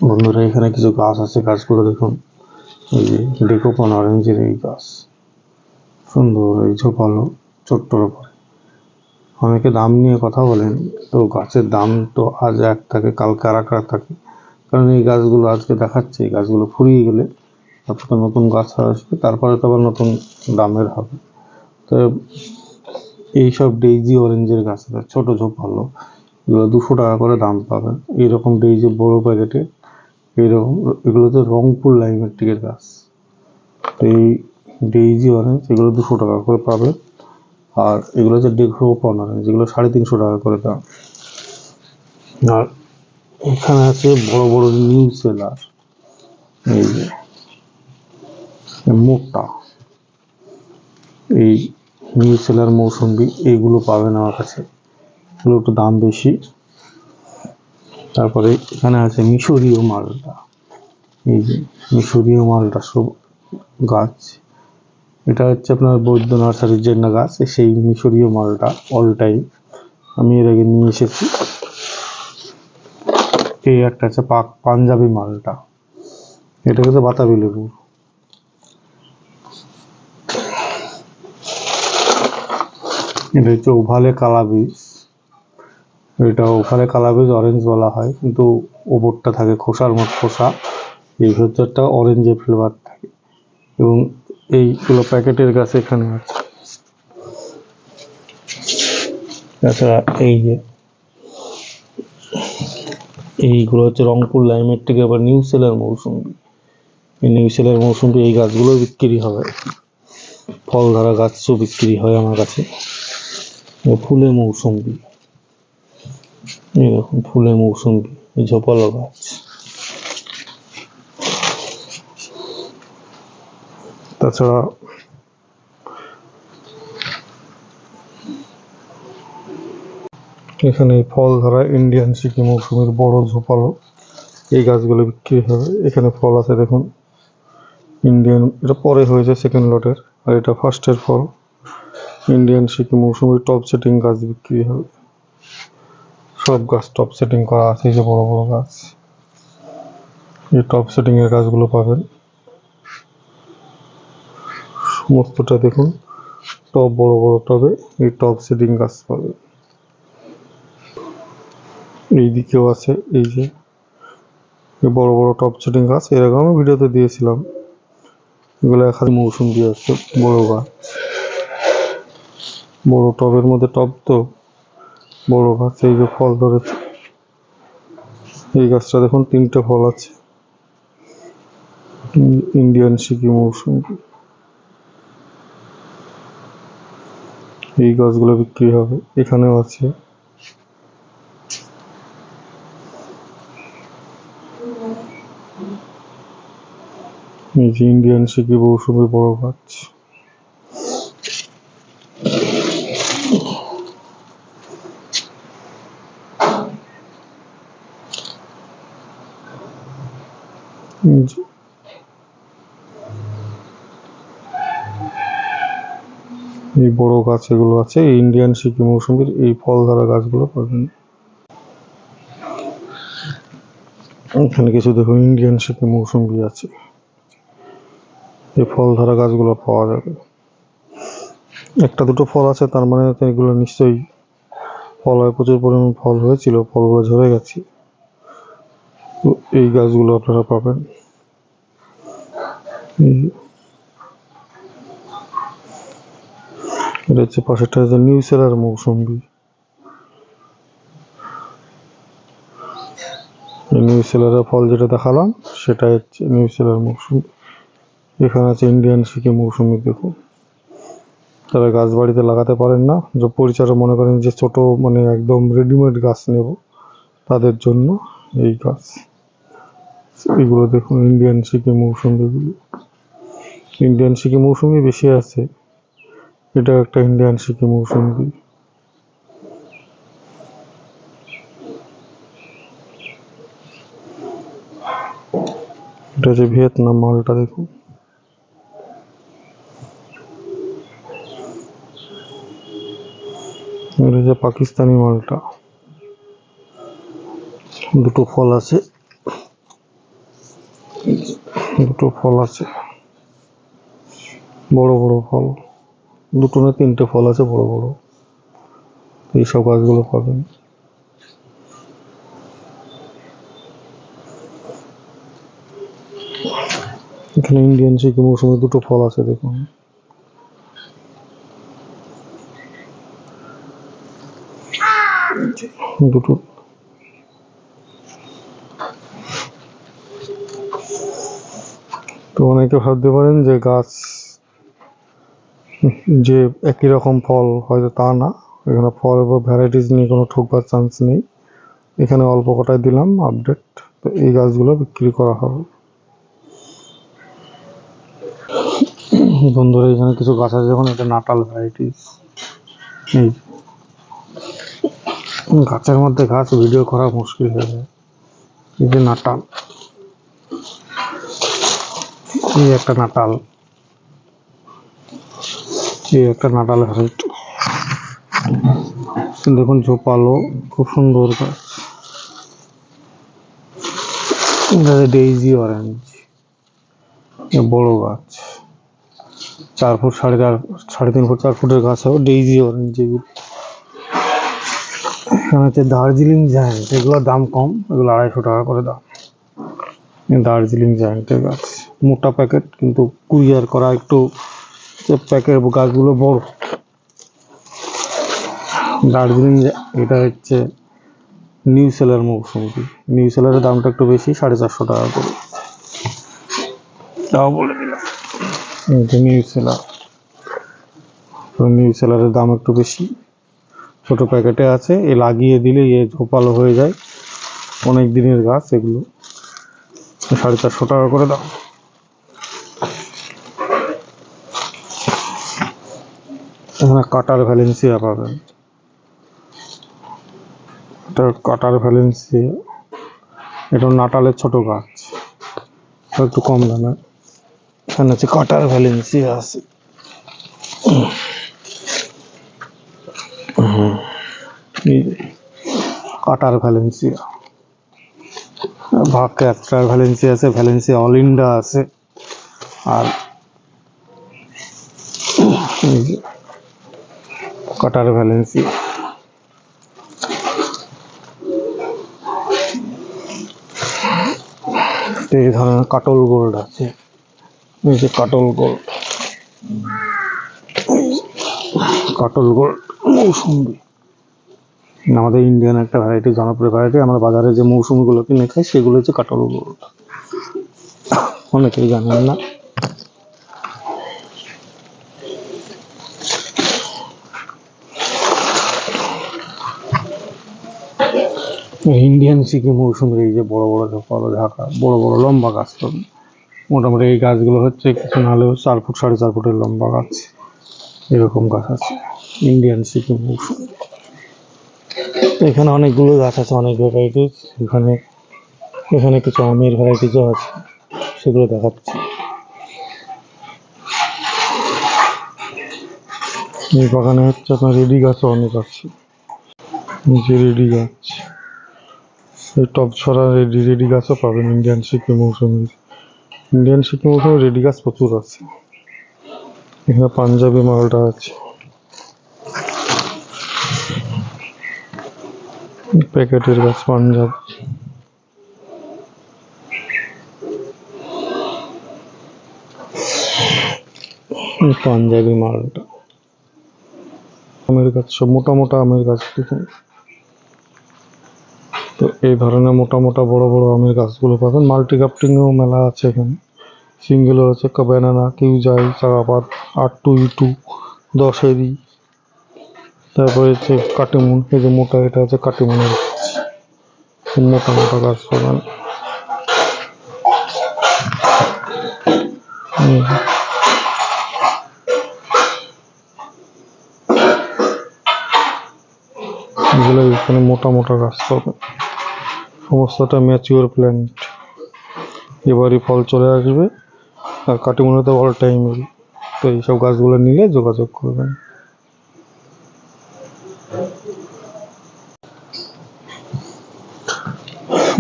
বন্ধুরা, এখানে কিছু গাছ আছে, গাছগুলো দেখুন। এই যে ডেকোপন অরেঞ্জের এই গাছ, সুন্দর, এই ঝোপালো ছোট্টর উপরে। অনেকে দাম নিয়ে কথা বলেন, তো গাছের দাম তো আজ এক থাকে, কালকে আর এক থাকে। কারণ এই গাছগুলো আজকে দেখাচ্ছে, এই গাছগুলো ফুরিয়ে গেলে তারপর নতুন গাছ আসবে, তারপরে তো আবার নতুন দামের হবে। তো এইসব ডেইজি অরেঞ্জের গাছ আছে, ছোট ঝোপালো, এগুলো 200 টাকা করে দাম পাবেন। এইরকম ডেইজি বড় প্যাকেটে এইরকম, এগুলো তো রংপুর লাইমেট্রিকের গাছ। তো এই ডেইজি অরেঞ্জ এগুলো 200 টাকা করে পাবে। আর এগুলো হচ্ছে ডেকোপন অরেঞ্জ, যেগুলো 350 টাকা করে দাম। আর এখানে আছে বড় বড় নিউ সেলার, এই যে মোটা, এই নিউ সেলার মৌসুম্বি, এইগুলো পাবেন আমার কাছে। এগুলো একটু দাম বেশি। তারপরে এখানে আছে মিশরীয় মালটা, এই যে মিশরীয় মালটা সব গাছ। এটা হচ্ছে আপনার বৈদ্য নার্সারির যে গাছ, সেই মিশরীয় মালটা অল টাইম আমি এর আগে নিয়ে এসেছি। এই একটা আছে পাঞ্জাবি মালটা, এটা হচ্ছে বাতাবি লেবু। এটা হচ্ছে ওভালে কালাবীজ, এটা ওভালে কালাবীজ অরেঞ্জ বলা হয়, কিন্তু ওপরটা থাকে খোসার মতো খোসা, এই ভেতরটা অরেঞ্জের ফ্লেভার থাকে। এবং এইগুলো প্যাকেটের গাছ এখানে আছে। তাছাড়া এই যে এইগুলো হচ্ছে রংপুর লাইমের থেকে আবার নিউ সেলার মৌসুমি। এই নিউ সেলার মৌসুমি এই গাছগুলো বিক্রি হবে, ফল ধরা গাছও বিক্রি হয় আমার কাছে। ফুলে মৌসুমি, এরকম ফুলে মৌসুমি, এই ঝোপালো গাছ। তাছাড়া এখানে ফল ধরা ইন্ডিয়ান সিকি মৌসুমের বড় ঝোপালো এই গাছগুলো বিক্রি হবে। এখানে ফল আছে দেখুন, ইন্ডিয়ান, এটা পরে হয়েছে সেকেন্ড লটের, আর এটা ফার্স্টের ফল। ইন্ডিয়ান সিকি মৌসুমের টপ সেটিং গাছ বিক্রি হবে। সব গাছ টপ সেটিং করা আছে, এই যে বড় বড় গাছ, এই টপ সেটিং এর গাছগুলো পাবেন। সমস্তটা দেখুন টপ, বড় বড় টবে এই টপ সেটিং গাছ পাবেন। এই দিকেও আছে, এই যে বড় বড় টপ সেটিং গাছ, এরকম আমি ভিডিওতে দিয়েছিলাম। এগুলো এখানে মৌসুম দিয়ে আসছে, বড় গাছ, বড় টবের মধ্যে টব তো বড় গাছ। এই যে ফল ধরেছে, এই গাছটা দেখুন 3টে ফল আছে, ইন্ডিয়ান সিকি মৌসুম। এই গাছগুলো বিক্রি হবে। এখানেও আছে, এই যে ইন্ডিয়ান সিকি মৌসুমি বড় গাছ। এই বড় গাছ এগুলো আছে, এই ইন্ডিয়ান সিকি মৌসুমির এই ফল ধরা গাছগুলো পাবেন। এখানে কিছু দেখুন ইন্ডিয়ান সিকি মৌসুমি আছে, এই ফল ধরা গাছগুলো পাওয়া যাবে। একটা দুটো ফল আছে, তার মানে এগুলো নিশ্চয়ই ফল হয়, প্রচুর পরিমাণ ফল হয়েছিল, ফলগুলো ঝরে গেছে। তো এই গাছগুলো আপনারা পাবেন। এটা হচ্ছে পাশেরটা হচ্ছে নিউ সেলার মৌসুমি। নিউ সেলারের ফল যেটা দেখালাম সেটা হচ্ছে নিউ সেলার মৌসুমি। এখানে আছে ইন্ডিয়ান সিকি মৌসুমি। দেখুন, তারা গাছ বাড়িতে লাগাতে পারেন না, যে পরিচর্যা মনে করেন যে ছোট, মানে একদম রেডিমেড গাছ নেব, তাদের জন্য এই গাছ। এগুলো দেখুন ইন্ডিয়ান সিকি মৌসুমি, ইন্ডিয়ান সিকি মৌসুমি বেশি আছে। এটা একটা ইন্ডিয়ান সিকি মৌসুমি। এটা হচ্ছে ভিয়েতনাম মালটা, দেখুন। এটা হচ্ছে পাকিস্তানি মালটা, দুটো ফল আছে। দুটো ফল আছে, বড় বড় ফল, দুটো না তিনটে ফল আছে বড় বড়। এইসব গাছগুলো পাবেন। এখানে ইন্ডিয়ান সিকি মৌসুমে দুটো ফল আছে দেখুন। দুটো তো অনেকে ভাবতে পারেন যে গাছ যে একই রকম ফল, হয়তো তা না। এখানে ফল বা ভ্যারাইটিস নিয়ে কোনো ঠকবার চান্স নেই। এখানে অল্প কটায় দিলাম আপডেট। তো এই গাছগুলো বিক্রি করা হবে। বন্ধুরা এখানে কিছু গাছ আছে, যখন এটা নাটাল ভ্যারাইটিস। এই গাছের মধ্যে গাছ ভিডিও করা মুশকিল হয়ে যায়। এই যে নাটাল, এই একটা নাটাল, এই একটা নাটাল ভ্যারাইটি দেখুন, ঝোপালো, খুব সুন্দর গাছ। ডেইজি অরেঞ্জ, বড় গাছ, 4 ফুট 3.5 ফুট 4 ফুটের গাছ হবে ডেইজি অরেঞ্জ যেগুলো। এখানে হচ্ছে দার্জিলিং জায়ান্ট, এগুলোর দাম কম, এগুলো 250 টাকা করে দাম। দার্জিলিং জায়ান্টের গাছ, মোটা প্যাকেট, কিন্তু কুরিয়ার করা একটু প্যাকেট গাছগুলো বড়। দার্জিলিং, এটা হচ্ছে নিউ সেলার মৌসুমি। নিউ সেলারের দামটা একটু বেশি, 450 টাকা করে। তাও বলে দিলাম, নিউ সেলার। নিউ সেলারের দাম একটু বেশি, ছোট প্যাকেটে আছে। এ লাগিয়ে দিলে এ ঝোপালো হয়ে যায়, অনেক দিনের গাছ এগুলো। 450 টাকা করে দাম। এখানে কাটার ভ্যালেন্সিয়া পাবেন। এটা কাটার ভ্যালেন্সিয়া, এটা নাটালের ছোট গাছ, একটু কম দামে। এখানে হচ্ছে কাটার ভ্যালেন্সিয়া আছে। কাটার ভ্যালেন্সিয়া, ক্যাপচার ভ্যালেন্সিয়া আছে, ভ্যালেন্সিয়া অলিন্ডা আছে। আর কাটার ভ্যালেন্সিয়া, এই ধরনের কাটল গোল্ড আছে। এই যে কাটল গোল্ড, কাটল গোল্ড মৌসুমি, আমাদের ইন্ডিয়ান একটা ভ্যারাইটি, জনপ্রিয় ভ্যারাইটি। আমরা বাজারে যে মৌসুমিগুলো কিনে খাই সেগুলো হচ্ছে কাটল গোল্ড, অনেকেই জানেন না। ইন্ডিয়ান সিকি মৌসুমি, এই যে বড় বড় ঝোপালো ঢাকা, বড় বড় লম্বা গাছ পাবেন। মোটামুটি এই গাছগুলো হচ্ছে কিছু না হলেও 4 ফুট 4.5 ফুটের লম্বা গাছ, এরকম গাছ আছে ইন্ডিয়ান সিকি মৌসুমি। এখানে অনেকগুলো গাছ আছে, অনেক ভ্যারাইটিস। এখানে কিছু আমের ভ্যারাইটিসও আছে, সেগুলো দেখাচ্ছি। এই বাগানে হচ্ছে আপনার রেডি গাছও অনেক আছে। যে রেডি গাছ, এই টপ ছড়া রেডি গাছও পাবেন ইন্ডিয়ান সিকি মৌসুমি। ইন্ডিয়ান সিকি মৌসুমি রেডি গাছ প্রচুর আছে। এখানে পাঞ্জাবি মালটা আছে, প্যাকেটের গাছ পাঞ্জাব। পাঞ্জাবি মালটা, আমের গাছ, সব মোটা মোটা আমের গাছ দেখুন। তো এই ধরনের মোটা মোটা বড় বড় আমের গাছগুলো পাবেন। মাল্টি গ্রাফটিংও মেলা আছে এখানে, সিঙ্গেলও আছে, ব্যানানা, কিউজাই, চারাপাত, 8-2-E2, 10-এরই। তারপরে হচ্ছে কাটিমুন, এই যে মোটা, এটা হচ্ছে কাটিমুনের মোটা মোটা গাছ পাবেন। এগুলো এখানে মোটা মোটা গাছ পাবেন, সমস্তটা ম্যাচিওর প্ল্যান্ট। এবারই ফল চলে আসবে, আর কাটিমুনে তো অল টাইমেরই। তো এইসব গাছগুলো নিলে যোগাযোগ করবেন।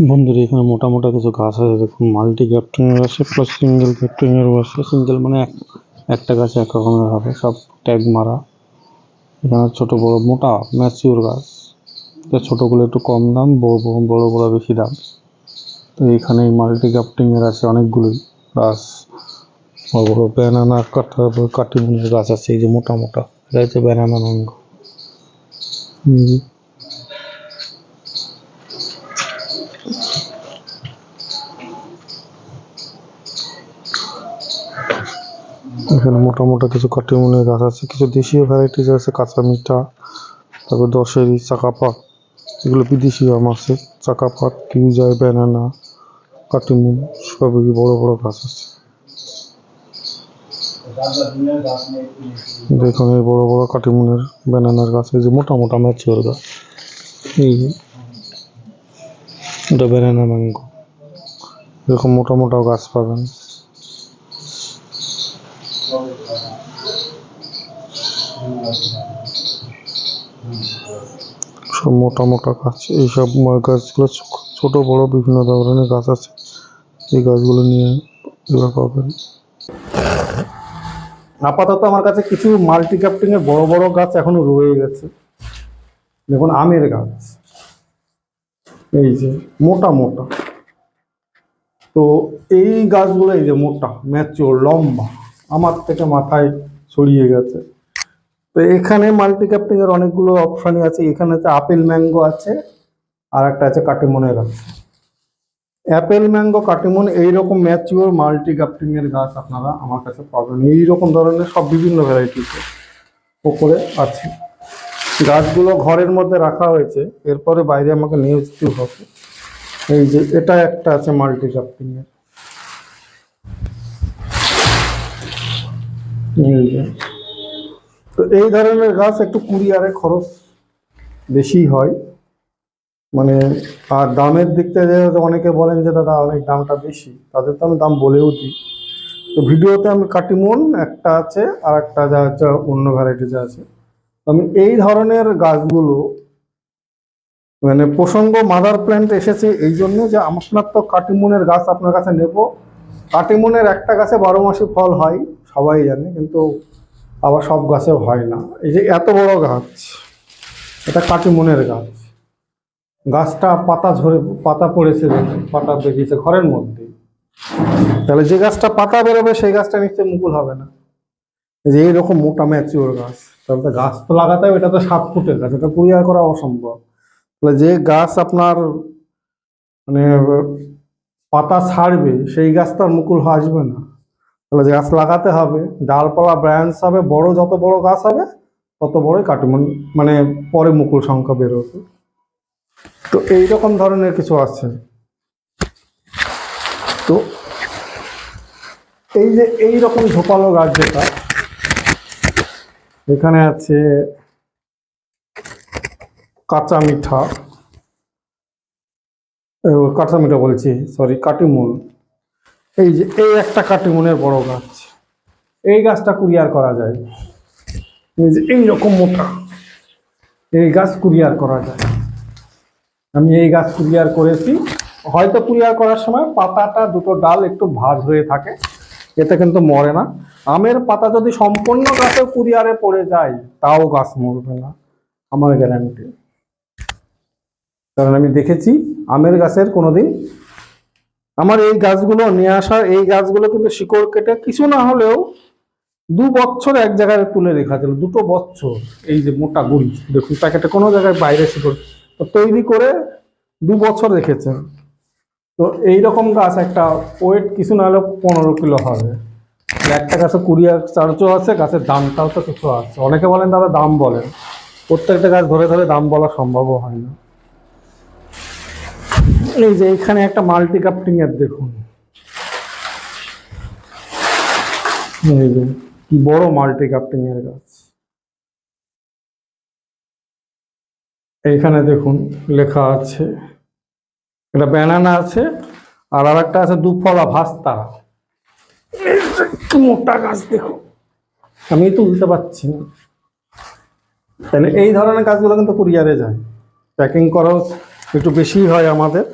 বন্ধুরা এখানে মোটা মোটা কিছু গাছ আছে দেখুন, মাল্টি গ্রাফটিং এর আছে প্লাস সিঙ্গেল গ্রাফটিং এর আছে। সিঙ্গেল মানে একটা গাছে এক রকমের হবে, সব ট্যাগ মারা। এখানে ছোট বড় মোটা ম্যাচিওর গাছ, ছোটগুলো একটু কম দাম, বড় বড় বেশি দাম। তো এখানে মাল্টি গ্রাফটিং এর আছে অনেকগুলোই গাছ। বড় বড় ব্যানানা কাটিমুনের গাছ আছে, এই যে মোটা মোটা, এটা হচ্ছে ব্যানানা ম্যাঙ্গো। এখানে মোটা মোটা কিছু কাটিমুনের গাছ আছে, কিছু দেশীয় ভ্যারাইটিস আছে, কাঁচা মিঠা, তারপর দশেরি, চাকাপাত, এগুলো বিদেশি আম আছে। চাকাপাত, কিউজাই, ব্যানানা, কাটিমুন সবই বড় বড় গাছ আছে। দেখুন এই বড় বড় কাটিমুনের ব্যানানার গাছ, এই যে মোটা মোটা ম্যাচিওর গাছ, এই যে এটা ব্যানানা ম্যাঙ্গো। এরকম মোটা মোটা গাছ পাবেন। সব মোটা মোটা গাছ, এইসব গাছগুলো ছোট বড় বিভিন্ন ধরনের গাছ আছে। এই গাছগুলো নিয়ে এবার পাবেন। আপাতত আমার কাছে কিছু মাল্টি গ্রাফটিং এর বড় বড় গাছ এখনো রয়ে গেছে। দেখুন আমের গাছ, এই যে মোটা মোটা। তো এই গাছগুলো এই যে মোটা ম্যাচিওর লম্বা, আমার থেকে মাথায় ছড়িয়ে গেছে। তো এখানে মাল্টি গ্রাফটিং এর অনেকগুলো অপশনই আছে। এখানে আছে আপেল ম্যাঙ্গো আছে, আর একটা আছে কাটিমনের গাছ। অ্যাপেল ম্যাঙ্গো কাটিমন এইরকম ম্যাচিওর মাল্টি গ্রাফটিং এর গাছ আপনারা আমার কাছে পাবেন। এইরকম ধরনের সব বিভিন্ন ভ্যারাইটিস ওপরে আছে। গাছগুলো ঘরের মধ্যে রাখা হয়েছে, এরপরে বাইরে আমাকে নিয়ে যেতে হবে। এই যে এটা একটা আছে মাল্টি গ্রাফটিং এর, এই যে। তো এই ধরনের গাছ একটু কুরিয়ারে খরচ বেশি হয়, মানে আর দামের দিক থেকে অনেকে বলেন যে দাদা অনেক দামটা বেশি, তাদের তো আমি দাম বলেও দিই। তো ভিডিওতে আমি কাটিমন একটা আছে, আর একটা যা হচ্ছে অন্য ভ্যারাইটিস আছে। আমি এই ধরনের গাছগুলো, মানে প্রসঙ্গ মাদার প্ল্যান্ট এসেছে এই জন্য যে আপনার তো কাটিমনের গাছ আপনার কাছে নেব। কাটিমনের একটা গাছে 12 মাসে ফল হয় সবাই জানে, কিন্তু আবার সব গাছেও হয় না। এই যে এত বড় গাছ, এটা কাটিমনের গাছ। গাছটা পাতা ঝরে, পাতা পড়েছে, পাতা বেরিয়েছে ঘরের মধ্যে। তাহলে যে গাছটা পাতা বেরোবে সেই গাছটা নিশ্চয়ই মুকুল হবে না। যে এইরকম মোটা ম্যাচিওর গাছ, তাহলে তো গাছ তো লাগাতে হবে। এটা তো 7 ফুটের গাছ, এটা কুরিয়ার করা অসম্ভব। তাহলে যে গাছ আপনার মানে পাতা ছাড়বে সেই গাছ তো আর মুকুল আসবে না। তাহলে যে গাছ লাগাতে হবে, ডালপালা ব্রাঞ্চ হবে, বড় যত বড় গাছ হবে তত বড়ই কাটিমন, মানে পরে মুকুল সংখ্যা বেরোবে। তো এইরকম ধরনের কিছু আছে। তো এই যে এইরকম ঝোপালো গাছ যেটা এখানে আছে, কাঁচা মিঠা, কাঁচা মিঠা বলছি, সরি, কাটিমুন। এই যে এই একটা কাটিমুনের বড় গাছ, এই গাছটা কুরিয়ার করা যায়। এই যে এইরকম মোটা, এই গাছ কুরিয়ার করা যায়। আমি এই গাছ কুরিয়ার করেছি। হয়তো কুরিয়ার করার সময় পাতাটা দুটো ডাল একটু ভাঁজ হয়ে থাকে, এতে কিন্তু মরে না। আমের পাতা যদি সম্পূর্ণ গাছে কুরিয়ারে পড়ে যায় তাও গাছ মরবে না, আমার গ্যারান্টি। কারণ আমি দেখেছি আমের গাছের কোনোদিন, আমার এই গাছগুলো নিয়ে আসা, এই গাছগুলো কিন্তু শিকড় কেটে কিছু না হলেও 2 বছর এক জায়গায় তুলে রেখা ছিল, 2 বছর। এই যে মোটা গুড়ি দেখুন, প্যাকেটে কোনো জায়গায় বাইরে শিকড় তৈরি করে 2 বছর রেখেছে। তো এইরকম গাছ একটা ওয়েট কিছু না হলেও 15 কিলো হবে। একটা গাছে কুরিয়ার চার্জও আছে, গাছের দামটাও তো কিছু আছে। অনেকে বলেন দাদা দাম বলেন, প্রত্যেকটা গাছ ধরে ধরে দাম বলা সম্ভবও হয় না। এই যে এখানে একটা মাল্টি গ্রাফটিং এর দেখুন, এই যে কি বড় মাল্টি গ্রাফটিং এর গাছ। এইখানে দেখুন লেখা আছে, এটা ব্যানানা আছে, আর একটা আছে দুফলা ভাস্তা। কি মোটা গাছ দেখো, আমি তুলতে পারছি না। তাহলে এই ধরনের গাছগুলো কিন্তু কুরিয়ারে যায়, প্যাকিং খরচ একটু বেশি হয় আমাদের।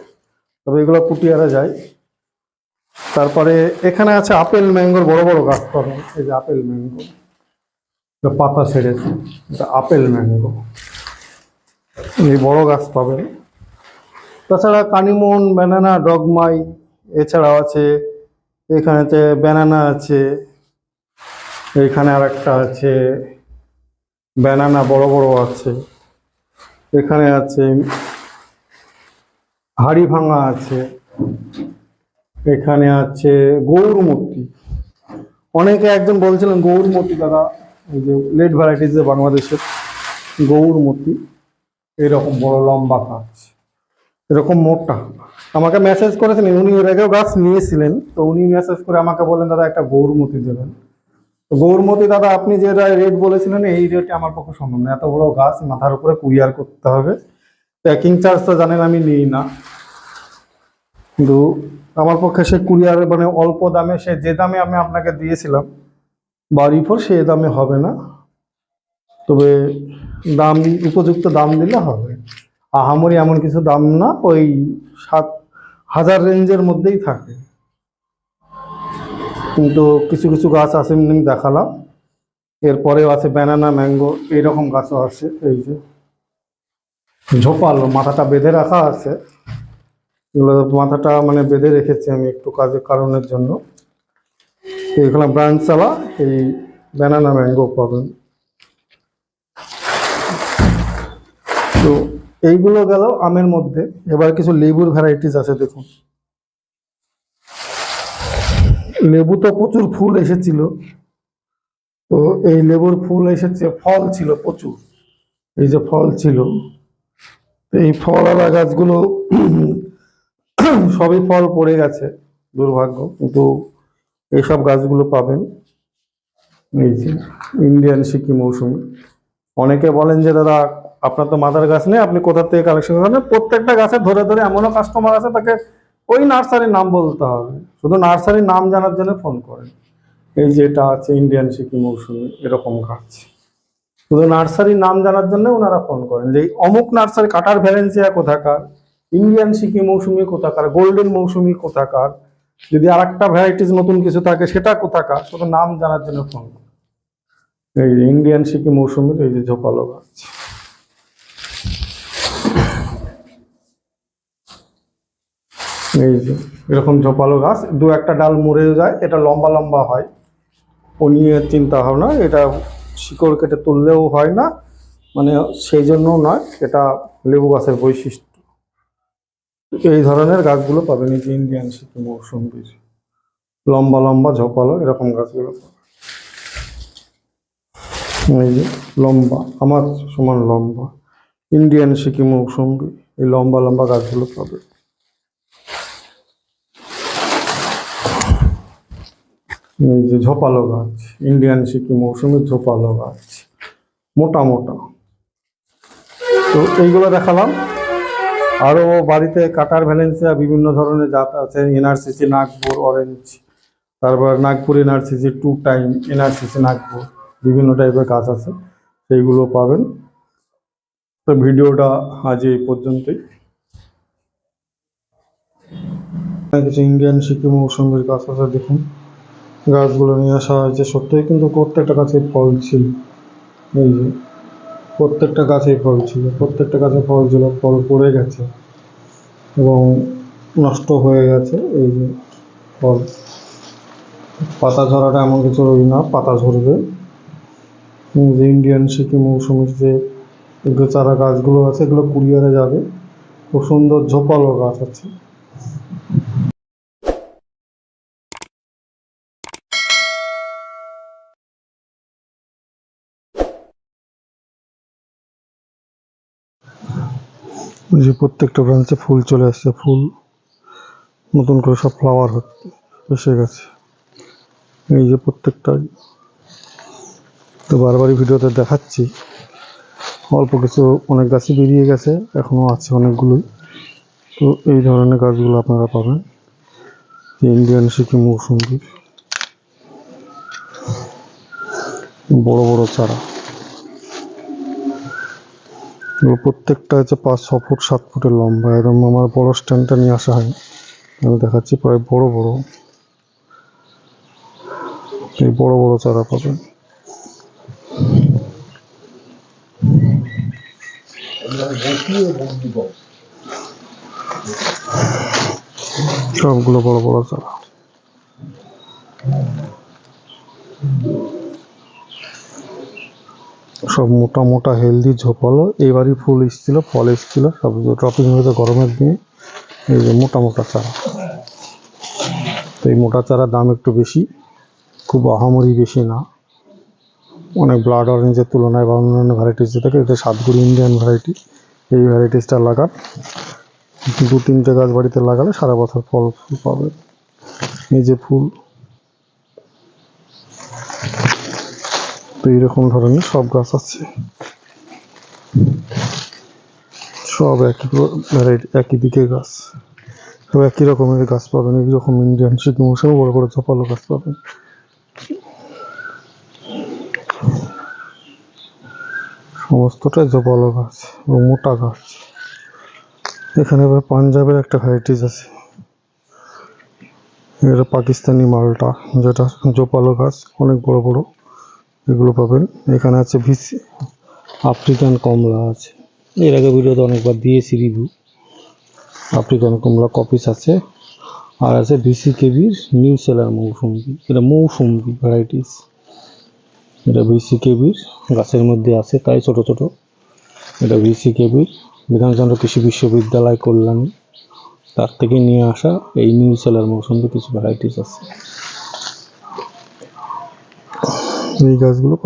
তবে এগুলো পুটিয়ারা যায়। তারপরে এখানে আছে আপেল ম্যাঙ্গোর বড় বড় গাছ পাবেন। এই যে আপেল ম্যাঙ্গো, পাতা ছেড়েছে, এটা আপেল ম্যাঙ্গো, এই বড় গাছ পাবেন। তাছাড়া কানিমন, ব্যানানা, ডগমাই, এছাড়াও আছে এখানেতে ব্যানানা আছে, এইখানে আর একটা আছে ব্যানানা বড় বড় আছে, এখানে আছে হাড়ি ভাঙা আছে, এখানে আছে গৌরমূর্তি। অনেকে একজন বলছিলেন গৌরমূর্তি দাদা, এই যে লেট ভ্যারাইটিস বাংলাদেশের গৌরমূর্তি, এরকম বড় লম্বা গাছ, এরকম মোটা। আমাকে মেসেজ করেছেন, উনি এর আগেও গাছ নিয়েছিলেন, তো উনি মেসেজ করে আমাকে বললেন দাদা একটা গৌরমতি দেবেন। তো গৌরমতি দাদা আপনি যে রেট বলেছিলেন এই রেটে আমার পক্ষে সম্ভব না, এত বড় গাছ মাথার উপরে কুরিয়ার করতে হবে, প্যাকিং চার্জ তো জানেন আমি নিই না, কিন্তু আমার পক্ষে সে কুরিয়ার মানে অল্প দামে, সে যে দামে আমি আপনাকে দিয়েছিলাম বাড়ি পর সে দামে হবে না, তবে দাম উপযুক্ত দাম দিলে হবে। আহামরি এমন কিছু দাম না, ওই 7,000 রেঞ্জের মধ্যেই থাকে। কিন্তু কিছু কিছু গাছ আছে এমনি দেখালাম, এরপরেও আছে ব্যানানা, ম্যাঙ্গো, এইরকম গাছও আছে। এই যে ঝোপালো, মাথাটা বেঁধে রাখা আছে, এগুলো মাথাটা মানে বেঁধে রেখেছি আমি একটু কাজের কারণের জন্য। এইখানে ব্রাঞ্চ চালা, এই ব্যানানা ম্যাঙ্গো পাবেন। তো এইগুলো গেল আমের মধ্যে। এবার কিছু লেবুর ভ্যারাইটিস আছে, দেখুন লেবু তো প্রচুর ফুল এসেছিল, তো এই লেবুর ফুল এসেছে, ফল ছিল প্রচুর, এই যে ফল ছিল, এই ফলওয়ালা গাছগুলো সবই ফল পড়ে গেছে, দুর্ভাগ্য। কিন্তু এইসব গাছগুলো পাবেন। এই যে ইন্ডিয়ান সিকি মৌসুমি। অনেকে বলেন যে দাদা আপনার তো মাদার গাছ নেই, আপনি কোথা থেকে কালেকশন করেন? প্রত্যেকটা গাছে ধরে ধরে এমনও কাস্টমার আছে তাকে ওই নার্সারির নাম বলতে হবে, শুধু নার্সারির নাম জানার জন্য ফোন করেন। এই যে এটা আছে ইন্ডিয়ান সিকি মৌসুমি, এরকম গাছ শুধু নার্সারির নাম জানার জন্য ওনারা ফোন করেন, যে অমুক নার্সারি, কাটার ভ্যালেন্সিয়া কোথাকার, ইন্ডিয়ান সিকি মৌসুমি কোথাকার, গোল্ডেন মৌসুমি কোথাকার, যদি আর একটা ভ্যারাইটিস নতুন কিছু থাকে সেটা কোথাকার, শুধু নাম জানার জন্য ফোন করেন। এই যে ইন্ডিয়ান সিকি মৌসুমির এই যে ঝোপালো গাছ, এই যে এরকম ঝোপালো গাছ, দু একটা ডাল মরেও যায়, এটা লম্বা লম্বা হয়, ও নিয়ে চিন্তা ভাবনা, এটা শিকড় কেটে তুললেও হয় না, মানে সেই জন্য নয়, এটা লেবু গাছের বৈশিষ্ট্য। এই ধরনের গাছগুলো পাবেন, এই যে ইন্ডিয়ান সিকি মৌসুম্বির লম্বা লম্বা ঝোপালো এরকম গাছগুলো পাবেন। এই যে লম্বা, আমার সমান লম্বা ইন্ডিয়ান সিকি মৌসুম্বি, এই লম্বা লম্বা গাছগুলো পাবে। এই যে ঝোপালো গাছ, ইন্ডিয়ান সিকি মৌসুমি ঝোপালো গাছ, মোটা মোটা। তো এইগুলো দেখালাম। আরও বাড়িতে কাটার ভ্যালেন্সিয়া বিভিন্ন ধরনের জাত আছে, এনআরসিসি নাগপুর অরেঞ্জ, তারপর Nagpur NRCC 2 time, NRCC Nagpur, বিভিন্ন টাইপের গাছ আছে, সেইগুলো পাবেন। তো ভিডিওটা আজ এই পর্যন্তই। কিছু ইন্ডিয়ান সিকি মৌসুমির গাছ আছে, দেখুন গাছগুলো নিয়ে আসা হয়েছে, সত্যিই কিন্তু প্রত্যেকটা গাছে ফল ছিল, এই যে প্রত্যেকটা গাছেই ফল ছিল, প্রত্যেকটা গাছে ফল ছিল, ফল পড়ে গেছে এবং নষ্ট হয়ে গেছে। এই যে ফল, পাতা ঝরাটা এমন কিছু না, পাতা ঝরবে। যে ইন্ডিয়ান সিকি মৌসুমির যে এগুলো চারা গাছগুলো আছে, এগুলো কুরিয়ারে যাবে, খুব সুন্দর ঝোপালো গাছ আছে। এই যে প্রত্যেকটা ব্রাঞ্চে ফুল চলে আসছে, ফুল নতুন করে সব ফ্লাওয়ার এসে গেছে, এই যে প্রত্যেকটাই। তো বারবারই ভিডিওতে দেখাচ্ছি, অল্প কিছু অনেক গাছই বেরিয়ে গেছে, এখনো আছে অনেকগুলোই। তো এই ধরনের গাছগুলো আপনারা পাবেন ইন্ডিয়ান সিকি মৌসুম্বির, বড় বড় চারা। এগুলো প্রত্যেকটা হচ্ছে 5-6 ফুট 7 ফুটের লম্বা, একদম আমার বড় স্ট্যান্ডটা নিয়ে আসা হয়, আমি দেখাচ্ছি প্রায় বড় বড়, এই বড় বড় চারা পাবেন। সবগুলো বড় বড় চারা। সব মোটা মোটা হেলদি ঝোপালো, এবারই ফুল এসেছিল, ফল এসেছিল, সব ড্রপিং হয়েছে গরমের দিনে। এই যে মোটা মোটা চারা, তো এই মোটা চারার দাম একটু বেশি, খুব আহামরি বেশি না। অনেক ব্লাড অরেঞ্জের তুলনায় বা অন্যান্য ভ্যারাইটিস যে থাকে, এটা সাতগুড়ি ইন্ডিয়ান ভ্যারাইটি। এই ভ্যারাইটিসটা লাগান, 2-3টে গাছ বাড়িতে লাগালে সারা বছর ফল ফুল পাবে। এই যে ফুল, তো এইরকম ধরনের সব গাছ আছে, সব একই ভ্যারাইটি, একই দিকে গাছ, সব একই রকমের গাছ পাবেন। এইরকম ইন্ডিয়ান সিকিমোসেও বড় বড় ঝোপালো গাছ পাবেন। সমস্তটাই ঝোপালো গাছ এবং মোটা গাছ। এখানে আবার পাঞ্জাবের একটা ভ্যারাইটিস আছে, এটা পাকিস্তানি মালটা, যেটা ঝোপালো গাছ, অনেক বড় বড়, এগুলো পাবেন। এখানে আছে ভিসি আফ্রিকান কমলা আছে, এর আগে ভিডিওতে অনেকবার দিয়েছি রিভিউ। আফ্রিকান কমলা কপিস আছে, আর আছে ভিসি কেবির নিউ সেলার মৌসুমি, এটা মৌসুমি ভ্যারাইটিস। এটা ভিসি কেবির গাছের মধ্যে আছে, তাই ছোট ছোট। এটা ভিসি কেবির বিধানচন্দ্র কৃষি বিশ্ববিদ্যালয় কল্যাণী, তার থেকে নিয়ে আসা এই নিউ সেলার মৌসুমি কিছু ভ্যারাইটিস আছে। এই গাছগুলো